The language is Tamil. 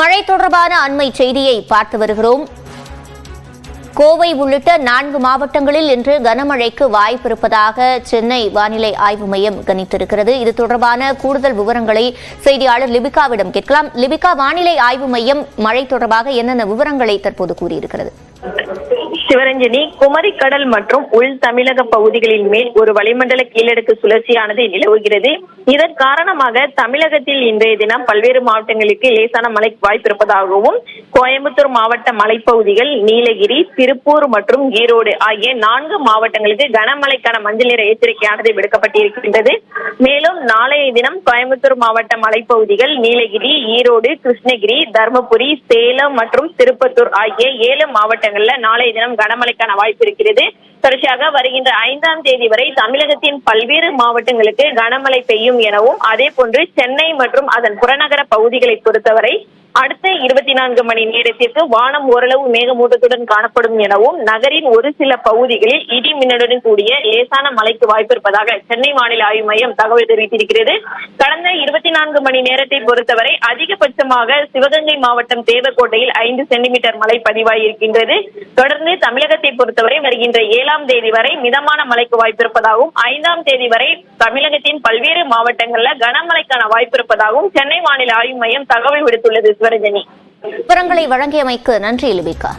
மழை தொடர்பான அண்மை செய்தியை பார்த்து வருகிறோம். கோவை உள்ளிட்ட 4 மாவட்டங்களில் இன்று கனமழைக்கு வாய்ப்பிருப்பதாக சென்னை வானிலை ஆய்வு மையம் கணித்திருக்கிறது. இது தொடர்பான கூடுதல் விவரங்களை செய்தியாளர் லிபிகாவிடம் கேட்கலாம். லிபிகா, வானிலை ஆய்வு மையம் மழை தொடர்பாக என்னென்ன விவரங்களை தற்போது கூறியிருக்கிறது? சிவரஞ்சனி, குமரிக்கடல் மற்றும் உள் தமிழக பகுதிகளின் மேல் ஒரு வளிமண்டல கீழடுக்கு சுழற்சியானது நிலவுகிறது. இதன் காரணமாக தமிழகத்தில் இன்றைய தினம் பல்வேறு மாவட்டங்களுக்கு லேசான மழைக்கு வாய்ப்பிருப்பதாகவும், கோயம்புத்தூர் மாவட்ட மலைப்பகுதிகள், நீலகிரி, திருப்பூர் மற்றும் ஈரோடு ஆகிய 4 மாவட்டங்களுக்கு கனமழைக்கான மஞ்சள் நிற எச்சரிக்கையானது விடுக்கப்பட்டிருக்கின்றது. மேலும் நாளைய தினம் கோயம்புத்தூர் மாவட்ட மலைப்பகுதிகள், நீலகிரி, ஈரோடு, கிருஷ்ணகிரி, தருமபுரி, சேலம் மற்றும் திருப்பத்தூர் ஆகிய 7 மாவட்டங்கள்ல நாளைய தினம் கனமழைக்கான வாய்ப்பு இருக்கிறது. தொடர்ச்சியாக வருகின்ற 5ஆம் தேதி வரை தமிழகத்தின் பல்வேறு மாவட்டங்களுக்கு கனமழை பெய்யும் எனவும், அதே போன்று சென்னை மற்றும் அதன் புறநகர பகுதிகளை பொறுத்தவரை அடுத்த 24 மணி நேரத்திற்கு வானம் ஓரளவு மேகமூட்டத்துடன் காணப்படும் எனவும், நகரின் ஒரு சில பகுதிகளில் இடி மின்னலுடன் கூடிய லேசான மழைக்கு வாய்ப்பு இருப்பதாக சென்னை வானிலை ஆய்வு மையம் தகவல் தெரிவித்திருக்கிறது. கடந்த 24 மணி நேரத்தை பொறுத்தவரை அதிகபட்சமாக சிவகங்கை மாவட்டம் தேவக்கோட்டையில் 5 சென்டிமீட்டர் மழை பதிவாகியிருக்கின்றது. தொடர்ந்து தமிழகத்தை பொறுத்தவரை வருகின்ற 7ஆம் தேதி வரை மிதமான மழைக்கு வாய்ப்பு இருப்பதாகவும், 5ஆம் தேதி வரை தமிழகத்தின் பல்வேறு மாவட்டங்களில் கனமழைக்கான வாய்ப்பு இருப்பதாகவும் சென்னை வானிலை ஆய்வு மையம் தகவல் விடுத்துள்ளது. விவரங்களை வழங்கியமைக்கு நன்றி லிபிகா.